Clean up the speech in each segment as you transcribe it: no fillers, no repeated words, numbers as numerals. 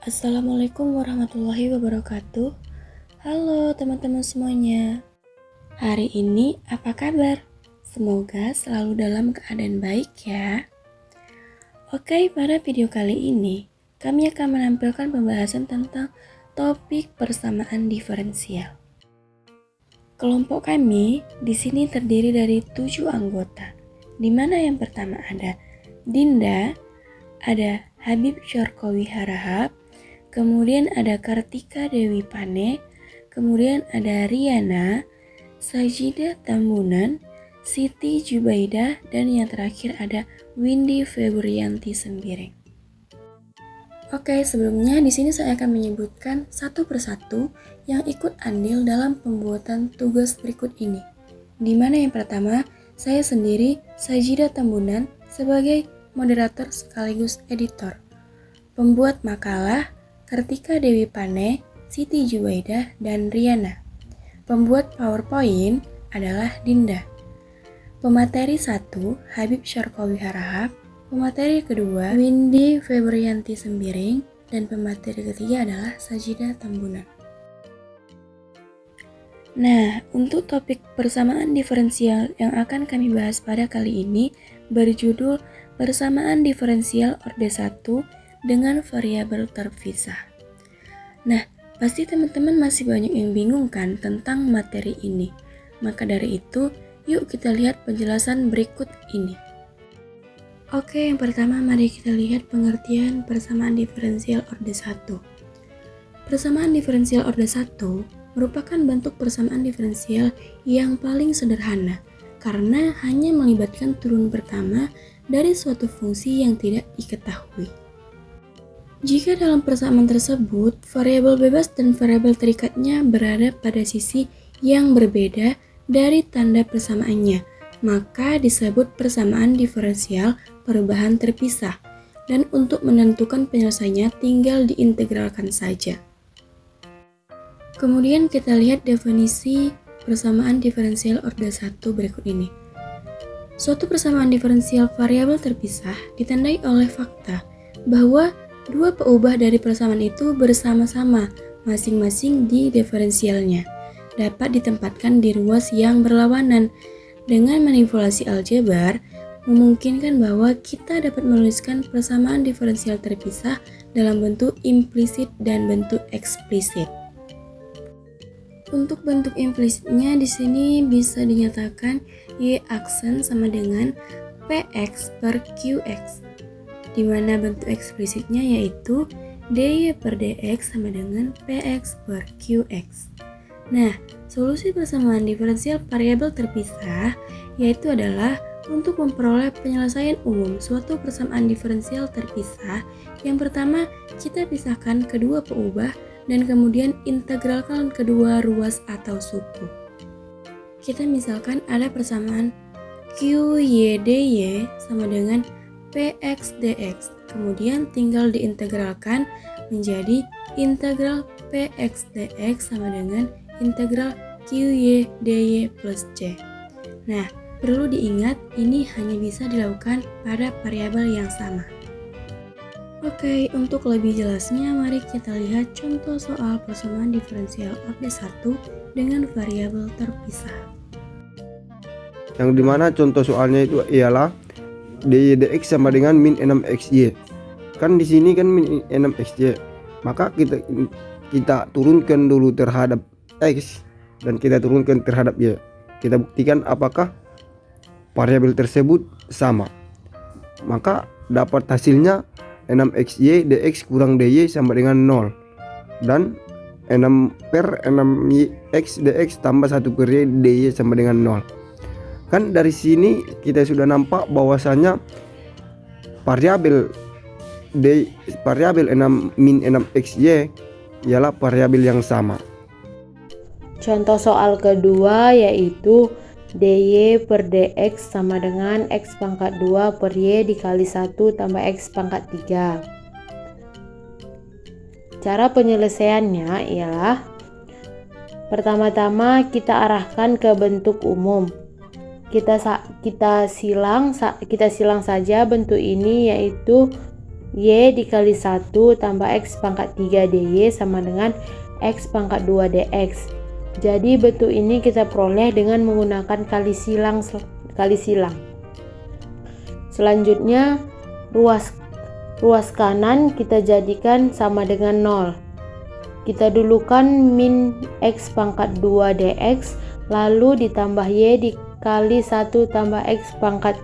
Assalamualaikum warahmatullahi wabarakatuh. Halo teman-teman semuanya. Hari ini apa kabar? Semoga selalu dalam keadaan baik ya. Oke, pada video kali ini kami akan menampilkan pembahasan tentang topik persamaan diferensial. Kelompok kami di sini terdiri dari 7 anggota, di mana yang pertama ada Dinda, ada Habib Syarqawi Harahap, kemudian ada Kartika Dewi Pane, kemudian ada Riana, Sajidah Tambunan, Siti Jubaidah, dan yang terakhir ada Windy Febrianti Sembiring. Oke, sebelumnya di sini saya akan menyebutkan satu persatu yang ikut andil dalam pembuatan tugas berikut ini. Di mana yang pertama, saya sendiri Sajidah Tambunan sebagai moderator sekaligus editor. Pembuat makalah Kartika Dewi Pane, Siti Jubaidah, dan Riana. Pembuat PowerPoint adalah Dinda. Pemateri 1, Habib Syarqawi Harahap. Pemateri kedua, Windy Febrianti Sembiring. Dan pemateri ketiga adalah Sajidah Tambunan. Nah, untuk topik persamaan diferensial yang akan kami bahas pada kali ini berjudul persamaan diferensial orde 1 dengan variabel terpisah. Nah, pasti teman-teman masih banyak yang bingung kan tentang materi ini. Maka dari itu, yuk kita lihat penjelasan berikut ini. Oke, yang pertama mari kita lihat pengertian persamaan diferensial orde 1. Persamaan diferensial orde 1 merupakan bentuk persamaan diferensial yang paling sederhana karena hanya melibatkan turun pertama dari suatu fungsi yang tidak diketahui. Jika dalam persamaan tersebut, variabel bebas dan variabel terikatnya berada pada sisi yang berbeda dari tanda persamaannya, maka disebut persamaan diferensial perubahan terpisah, dan untuk menentukan penyelesaiannya tinggal diintegralkan saja. Kemudian kita lihat definisi persamaan diferensial orde 1 berikut ini. Suatu persamaan diferensial variabel terpisah ditandai oleh fakta bahwa dua peubah dari persamaan itu bersama-sama masing-masing di diferensialnya dapat ditempatkan di ruas yang berlawanan. Dengan manipulasi aljabar memungkinkan bahwa kita dapat menuliskan persamaan diferensial terpisah dalam bentuk implisit dan bentuk eksplisit. Untuk bentuk implisitnya di sini bisa dinyatakan Y aksen sama dengan Px per Qx, di mana bentuk eksplisitnya yaitu dy per dx sama dengan px per qx. Nah, solusi persamaan diferensial variabel terpisah yaitu adalah untuk memperoleh penyelesaian umum suatu persamaan diferensial terpisah. Yang pertama, kita pisahkan kedua peubah dan kemudian integralkan kedua ruas atau suku. Kita misalkan ada persamaan QYDY sama dengan Px dx, kemudian tinggal diintegralkan menjadi integral Px dx sama dengan integral Qy dy plus c. Nah, perlu diingat ini hanya bisa dilakukan pada variabel yang sama. Oke, untuk lebih jelasnya mari kita lihat contoh soal persamaan diferensial orde 1 dengan variabel terpisah. Yang dimana contoh soalnya itu ialah dy dx sama dengan min 6xy. Kan di sini kan min 6xy. Maka kita turunkan dulu terhadap x dan kita turunkan terhadap y. Kita buktikan apakah variabel tersebut sama. Maka dapat hasilnya 6xy dx kurang dy sama dengan 0. Dan 6 per 6x dx tambah 1 per y dy sama dengan 0. Kan dari sini kita sudah nampak bahwasanya variabel 6 min 6xy ialah variabel yang sama. Contoh soal kedua yaitu dy per dx sama dengan x pangkat 2 per y dikali 1 tambah x pangkat 3. Cara penyelesaiannya ialah pertama-tama kita arahkan ke bentuk umum. Kita silang saja bentuk ini, yaitu Y dikali 1 tambah X pangkat 3 DY sama dengan X pangkat 2 DX. Jadi bentuk ini kita peroleh dengan menggunakan kali silang. Selanjutnya ruas kanan kita jadikan sama dengan 0. Kita dulukan min X pangkat 2 DX lalu ditambah Y dikali 1 tambah X pangkat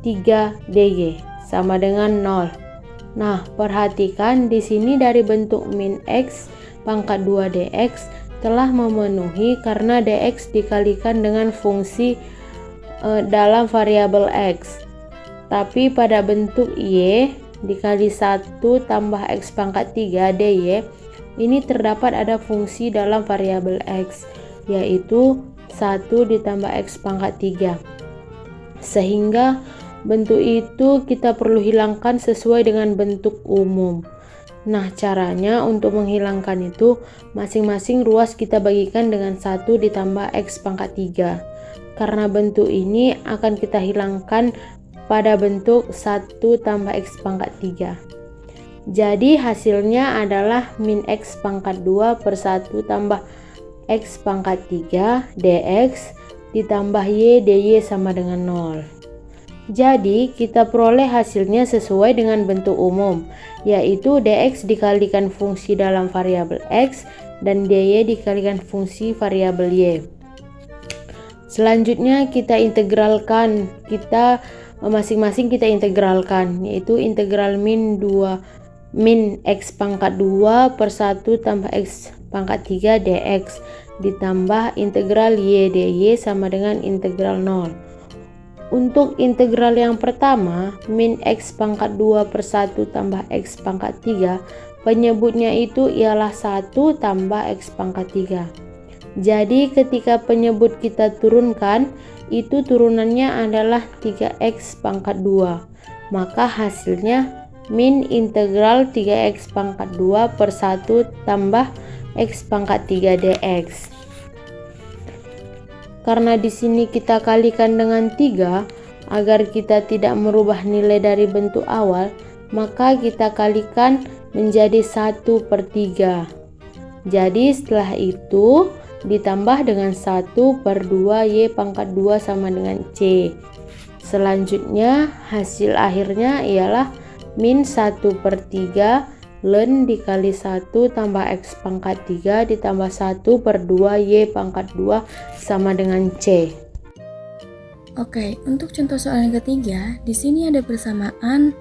3 DY sama dengan 0. Nah, perhatikan di sini dari bentuk min X pangkat 2 DX telah memenuhi karena DX dikalikan dengan fungsi dalam variabel X. Tapi pada bentuk Y dikali 1 tambah X pangkat 3 DY ini terdapat ada fungsi dalam variabel X, yaitu 1 ditambah X pangkat 3. Sehingga bentuk itu kita perlu hilangkan sesuai dengan bentuk umum. Nah, caranya untuk menghilangkan itu masing-masing ruas kita bagikan dengan 1 ditambah X pangkat 3. Karena bentuk ini akan kita hilangkan pada bentuk 1 tambah X pangkat 3. Jadi hasilnya adalah min X pangkat 2 per 1 tambah X pangkat 3 DX ditambah Y DY sama dengan 0. Jadi kita peroleh hasilnya sesuai dengan bentuk umum, yaitu DX dikalikan fungsi dalam variabel X dan DY dikalikan fungsi variabel Y. Selanjutnya kita integralkan, masing-masing kita integralkan, yaitu integral min X pangkat 2 per 1 tambah X pangkat 3 DX ditambah integral Y DY sama dengan integral 0. Untuk integral yang pertama, min X pangkat 2 per 1 tambah X pangkat 3, penyebutnya itu ialah 1 tambah X pangkat 3. Jadi ketika penyebut kita turunkan, itu turunannya adalah 3X pangkat 2. Maka hasilnya min integral 3X pangkat 2 per 1 tambah X pangkat 3 DX. Karena di sini kita kalikan dengan 3, agar kita tidak merubah nilai dari bentuk awal, maka kita kalikan menjadi 1 per 3. Jadi setelah itu ditambah dengan 1 per 2 Y pangkat 2 sama dengan C. Selanjutnya hasil akhirnya ialah min 1 per 3 ln dikali 1 tambah X pangkat 3 ditambah 1 per 2 Y pangkat 2 sama dengan C. Oke, untuk contoh soal yang ketiga, di sini ada persamaan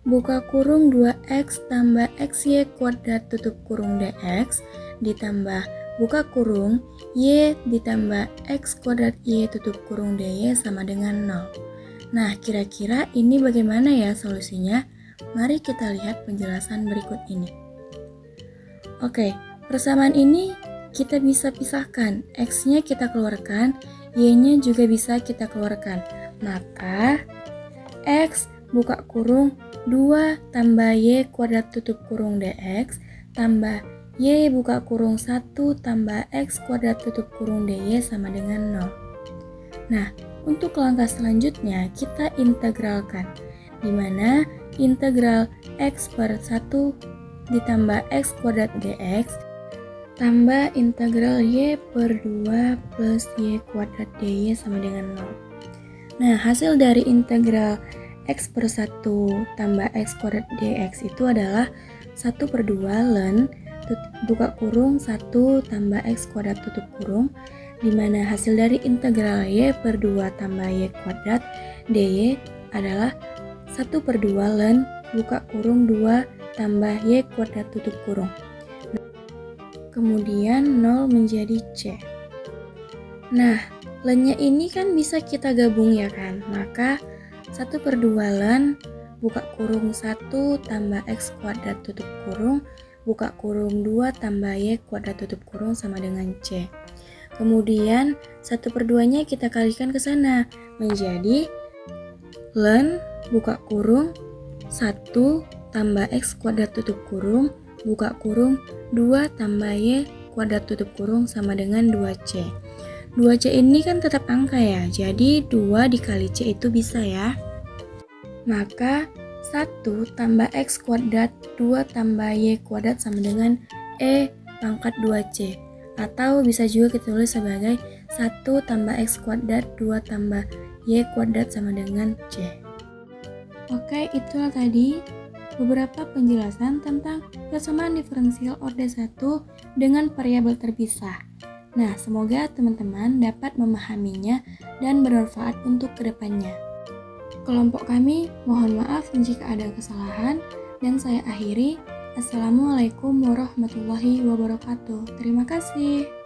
buka kurung 2X tambah XY kuadrat tutup kurung DX ditambah buka kurung Y ditambah X kuadrat Y tutup kurung DY sama dengan 0. Nah, kira-kira ini bagaimana ya solusinya? Mari kita lihat penjelasan berikut ini. Oke, persamaan ini kita bisa pisahkan. X-nya kita keluarkan, Y-nya juga bisa kita keluarkan. Maka X buka kurung 2 tambah Y kuadrat tutup kurung DX tambah Y buka kurung 1 tambah X kuadrat tutup kurung DY sama dengan 0. Nah, untuk langkah selanjutnya kita integralkan, di mana integral X per 1 ditambah X kuadrat DX tambah integral Y per 2 plus Y kuadrat DY sama dengan 0. Nah, hasil dari integral X per 1 tambah X kuadrat DX itu adalah 1 per 2 ln buka kurung 1 tambah X kuadrat tutup kurung, di mana hasil dari integral Y per 2 tambah Y kuadrat DY adalah 1 per 2 ln buka kurung 2 tambah Y kuadrat tutup kurung. Kemudian 0 menjadi C. Nah, ln-nya ini kan bisa kita gabung ya kan? Maka 1 per 2 ln buka kurung 1 tambah X kuadrat tutup kurung buka kurung 2 tambah Y kuadrat tutup kurung sama dengan C. Kemudian 1 per 2 nya kita kalikan ke sana menjadi ln buka kurung 1 tambah X kuadrat tutup kurung buka kurung 2 tambah Y kuadrat tutup kurung sama dengan 2C. 2C ini kan tetap angka ya, jadi 2 dikali C itu bisa ya. Maka 1 tambah X kuadrat 2 tambah Y kuadrat sama dengan E pangkat 2C. Atau bisa juga kita tulis sebagai 1 tambah X kuadrat 2 tambah Y kuadrat sama dengan C. Oke, itulah tadi beberapa penjelasan tentang persamaan diferensial orde 1 dengan variabel terpisah. Nah, semoga teman-teman dapat memahaminya dan bermanfaat untuk kedepannya. Kelompok kami mohon maaf jika ada kesalahan dan saya akhiri. Assalamualaikum warahmatullahi wabarakatuh. Terima kasih.